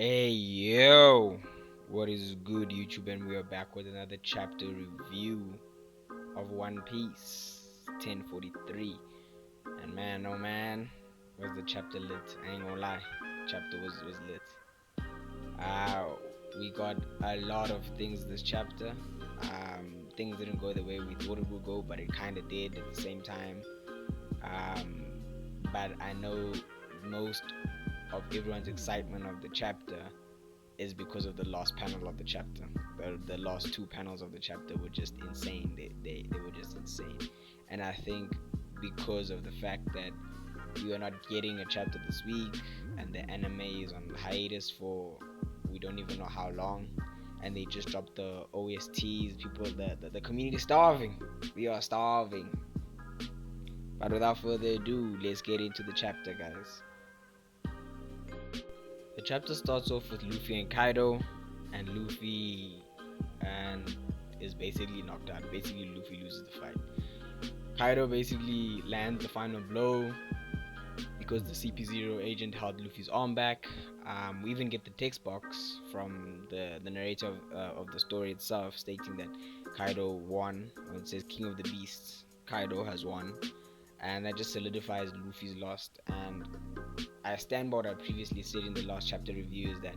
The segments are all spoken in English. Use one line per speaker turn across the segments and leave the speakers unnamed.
Hey yo, what is good, YouTube? And we are back with another chapter review of One Piece 1043. And man, oh man, was the chapter lit? I ain't gonna lie, chapter was lit. Uh, we got a lot of things this chapter. Things didn't go the way we thought it would go, but it kind of did at the same time. Um, but I know most of everyone's excitement of the chapter is because of the last panel of the chapter. The last two panels of the chapter were just insane. They were just insane. And I think because of the fact that we are not getting a chapter this week and the anime is on hiatus for we don't even know how long, and they just dropped the OSTs, people the community is starving. We are starving. But without further ado, let's get into the chapter, guys. The chapter starts off with Luffy and Kaido, and Luffy and is basically knocked out. Basically, Luffy loses the fight. Kaido basically lands the final blow because the CP0 agent held Luffy's arm back. We even get the text box from the narrator of the story itself stating that Kaido won. When it says King of the Beasts, Kaido has won, and that just solidifies Luffy's loss. And I stand by what I previously said in the last chapter review is that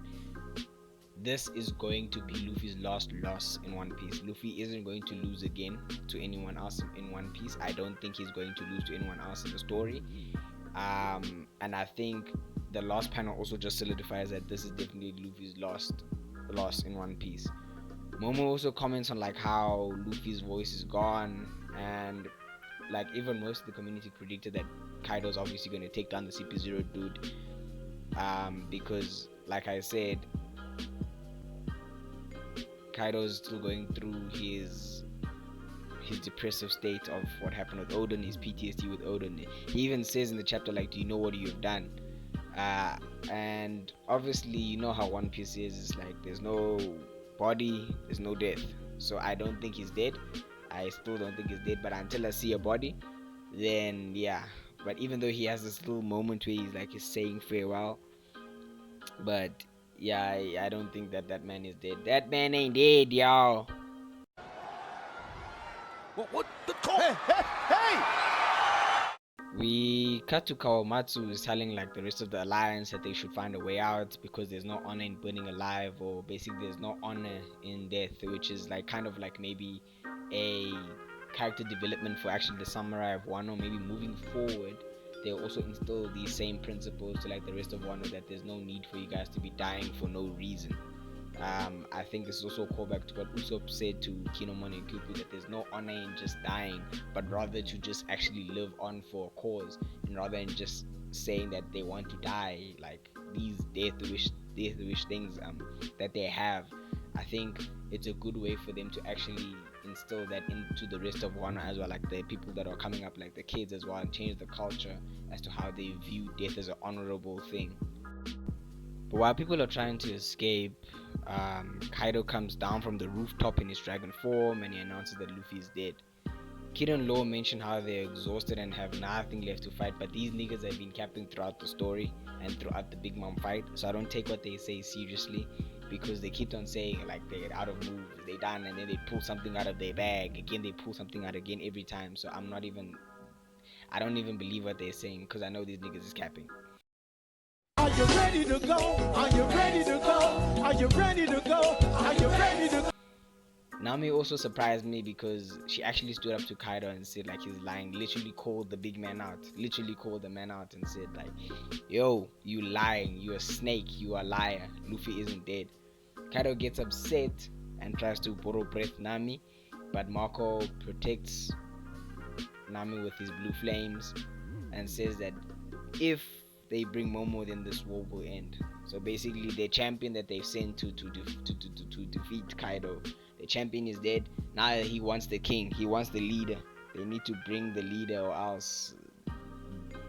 this is going to be Luffy's last loss in One Piece. Luffy isn't going to lose again to anyone else in One Piece. I don't think he's going to lose to anyone else in the story. And I think the last panel also just solidifies that this is definitely Luffy's loss in One Piece. Momo also comments on like how Luffy's voice is gone, and like even most of the community predicted that Kaido's obviously going to take down the CP0 dude. Because like I said, Kaido is still going through his depressive state of what happened with Odin, his PTSD with Odin. He even says in the chapter like, "Do you know what you've done?" And obviously, you know how One Piece is. It's like there's no body, there's no death. So I don't think he's dead. I still don't think he's dead. But until I see a body, then yeah. But even though he has this little moment where he's saying farewell, but yeah, I don't think that man is dead. That man ain't dead, y'all.
What the call? Hey!
We cut to Kawamatsu is telling like the rest of the alliance that they should find a way out because there's no honor in burning alive, or basically there's no honor in death, which is like kind of like maybe a character development for actually the samurai of Wano. Maybe moving forward, they'll also instill these same principles to like the rest of Wano, that there's no need for you guys to be dying for no reason. I think this is also a callback to what Usopp said to Kinemon and Kuku, that there's no honor in just dying, but rather to just actually live on for a cause, and rather than just saying that they want to die, like these death wish things that they have. I think it's a good way for them to actually instill that into the rest of Wano as well, like the people that are coming up, like the kids as well, and change the culture as to how they view death as an honorable thing. But while people are trying to escape, Kaido comes down from the rooftop in his dragon form and he announces that Luffy is dead. Kid and Law mention how they're exhausted and have nothing left to fight, but these niggas have been capping throughout the story and throughout the Big Mom fight, so I don't take what they say seriously, because they keep on saying like they're out of moves, they done, and then they pull something out of their bag again, they pull something out again every time. So I don't even believe what they're saying, because I know these niggas is capping.
Are you ready to go? Are you ready to go? Are you ready to go? Are you ready to go?
Nami also surprised me because she actually stood up to Kaido and said like he's lying. Literally called the big man out. Literally called the man out and said like, "Yo, you lying. You a snake. You a liar. Luffy isn't dead." Kaido gets upset and tries to borrow breath Nami, but Marco protects Nami with his blue flames and says that if they bring Momo, then this war will end. So basically, the champion that they've sent to defeat Kaido, the champion is dead. Now he wants the king. He wants the leader. They need to bring the leader, or else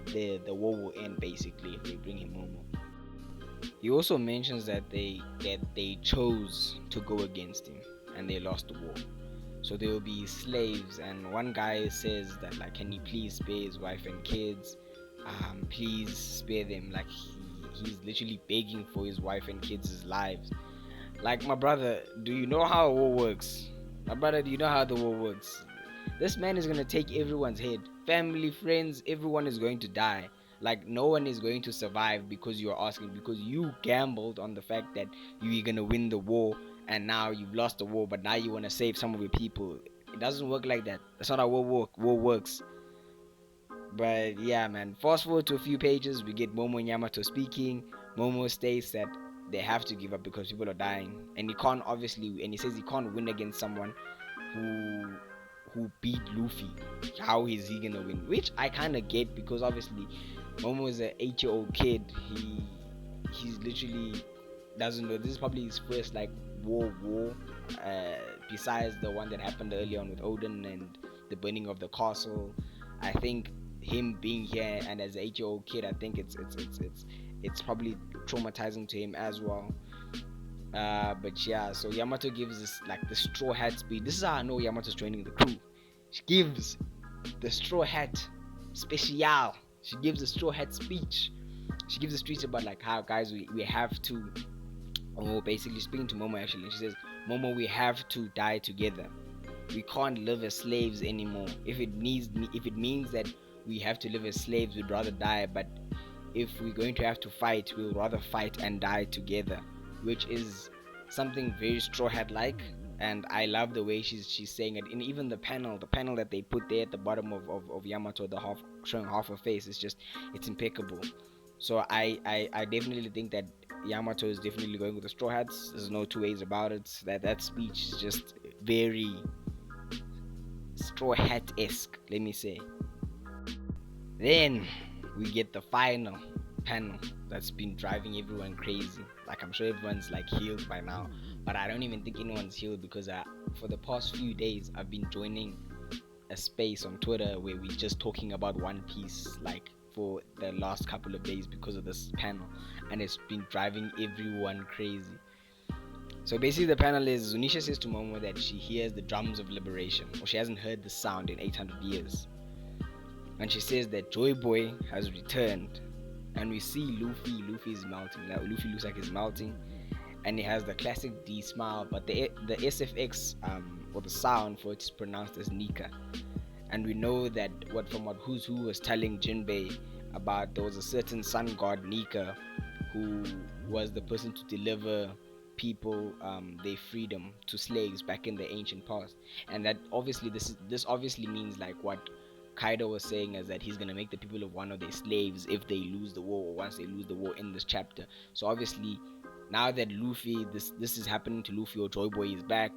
the war will end. Basically, if they bring him Momo. He also mentions that they chose to go against him and they lost the war. So they will be slaves, and one guy says that like, can he please spare his wife and kids? Please spare them. Like he's literally begging for his wife and kids' lives. Like, my brother, do you know how a war works? My brother, do you know how the war works? This man is gonna take everyone's head. Family, friends, everyone is going to die. Like, no one is going to survive because you're asking, because you gambled on the fact that you were gonna win the war, and now you've lost the war, but now you wanna save some of your people. It doesn't work like that. That's not how war works. But yeah, man. Fast forward to a few pages, we get Momo and Yamato speaking. Momo states that they have to give up because people are dying, and he can't obviously, and he says he can't win against someone who beat Luffy. How is he gonna win? Which I kind of get, because obviously Momo is an 8-year-old kid. He's literally doesn't know. This is probably his first like war. Besides the one that happened earlier on with Odin and the burning of the castle, I think him being here and as an 8-year-old kid, I think it's probably traumatizing to him as well. But yeah, so Yamato gives this like the straw hat speed. This is how I know Yamato's training the crew. She gives the straw hat special. She gives a straw hat speech. She gives a speech about like how guys we have to, or basically speaking to Momo actually. And she says, Momo, we have to die together. We can't live as slaves anymore. If it means that we have to live as slaves, we'd rather die. But if we're going to have to fight, we'll rather fight and die together, which is something very straw hat like. And I love the way she's saying it. And even the panel that they put there at the bottom of Yamato, the half showing half her face, is just, it's impeccable. So I definitely think that Yamato is definitely going with the straw hats. There's no two ways about it. That speech is just very straw hat esque, let me say. Then we get the final panel that's been driving everyone crazy. Like, I'm sure everyone's like healed by now, but I don't even think anyone's healed, because for the past few days I've been joining a space on Twitter where we're just talking about One Piece, like for the last couple of days, because of this panel, and it's been driving everyone crazy. So basically, the panel is Zunisha says to Momo that she hears the drums of liberation, or she hasn't heard the sound in 800 years. And she says that Joyboy has returned, and we see Luffy is melting. Now Luffy looks like he's melting, and he has the classic D smile, but the SFX or the sound for it is pronounced as Nika. And we know that from what Who's Who was telling Jinbei about, there was a certain sun god Nika who was the person to deliver people their freedom to slaves back in the ancient past. And that obviously this obviously means like what Kaido was saying, is that he's gonna make the people of Wano their slaves if they lose the war, or once they lose the war in this chapter. So obviously, now that Luffy, this is happening to Luffy, or Joyboy is back,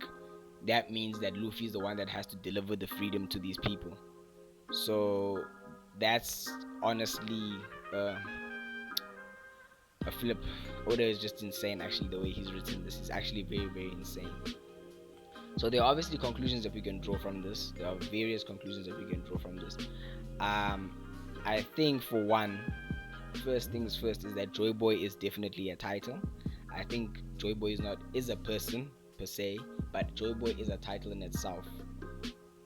that means that Luffy is the one that has to deliver the freedom to these people. So that's honestly a flip. Oda is just insane. Actually, the way he's written this is actually very, very insane. So there are obviously conclusions that we can draw from this. There are various conclusions that we can draw from this. I think, for one, first things first is that Joyboy is definitely a title. I think Joyboy is a person per se, but Joyboy is a title in itself.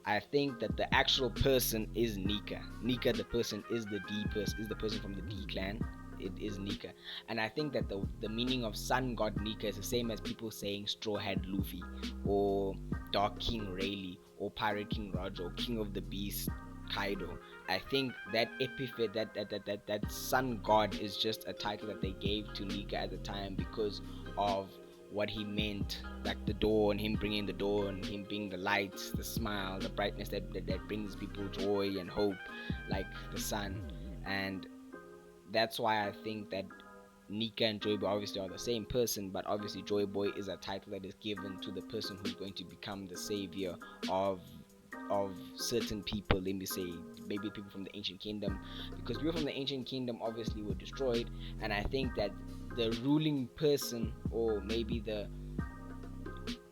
I think that the actual person is Nika. Nika, the person, is the person from the D clan. It is Nika. And I think that the meaning of Sun God Nika is the same as people saying Straw Hat Luffy, or Dark King Rayleigh, or Pirate King Roger, or King of the Beast Kaido. I think that epithet, that Sun God, is just a title that they gave to Nika at the time because of what he meant, like the dawn, him bringing the dawn, him being the light, the smile, the brightness that brings people joy and hope, like the sun. And that's why I think that Nika and Joyboy obviously are the same person, but obviously Joyboy is a title that is given to the person who's going to become the savior of certain people. Let me say, maybe people from the ancient kingdom, because people from the ancient kingdom obviously were destroyed, and I think that the ruling person, or maybe the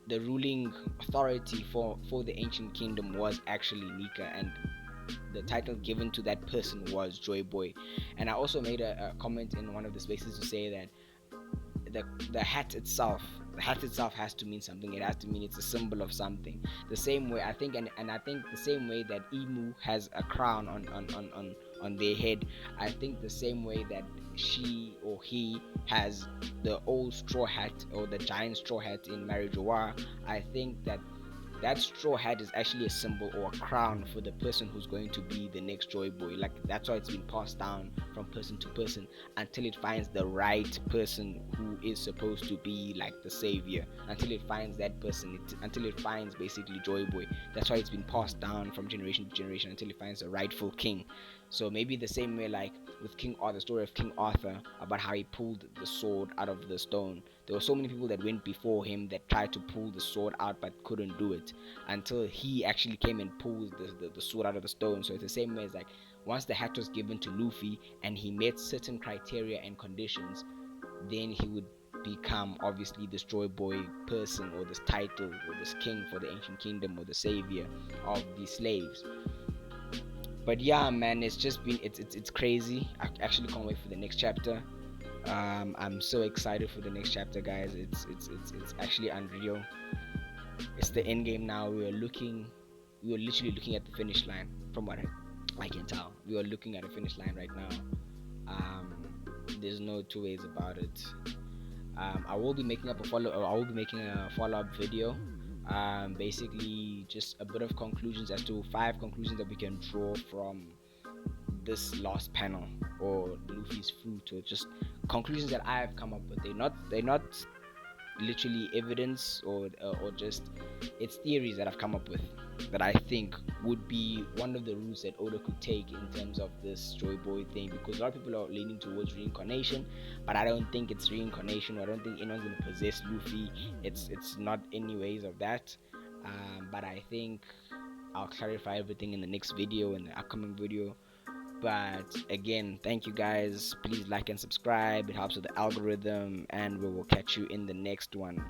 ruling authority for the ancient kingdom, was actually Nika, and the title given to that person was Joyboy. And I also made a comment in one of the spaces to say that the hat itself has to mean something. It has to mean it's a symbol of something. The same way I think, and I think the same way that Emu has a crown on their head. I think the same way that she or he has the old straw hat or the giant straw hat in Marriage War, I think that that straw hat is actually a symbol or a crown for the person who's going to be the next Joy Boy. Like that's why it's been passed down from person to person until it finds the right person who is supposed to be like the savior. Until it finds that person, until it finds basically Joy Boy. That's why it's been passed down from generation to generation until it finds the rightful king. So maybe the same way like with King Arthur, the story of King Arthur about how he pulled the sword out of the stone. There were so many people that went before him that tried to pull the sword out but couldn't do it until he actually came and pulled the sword out of the stone. So it's the same way as like once the hat was given to Luffy and he met certain criteria and conditions, then he would become obviously this Joy Boy person or this title or this king for the ancient kingdom or the savior of the slaves. But yeah, man, it's just been it's crazy. I actually can't wait for the next chapter. I'm so excited for the next chapter, guys. It's actually unreal. It's the end game now. We are literally looking at the finish line. From what I can tell, we are looking at a finish line right now. There's no two ways about it. I will be making up a follow. I will be making a follow-up video. Basically, just a bit of conclusions as to 5 conclusions that we can draw from this last panel or Luffy's fruit, or just conclusions that I've come up with. They're not literally evidence or just it's theories that I've come up with that I think would be one of the routes that Oda could take in terms of this Joy Boy thing, because a lot of people are leaning towards reincarnation, but I don't think it's reincarnation, or I don't think anyone's gonna possess Luffy. It's not any ways of that. But I think I'll clarify everything in the next video, in the upcoming video. But again, thank you guys. Please like and subscribe. It helps with the algorithm, and we will catch you in the next one.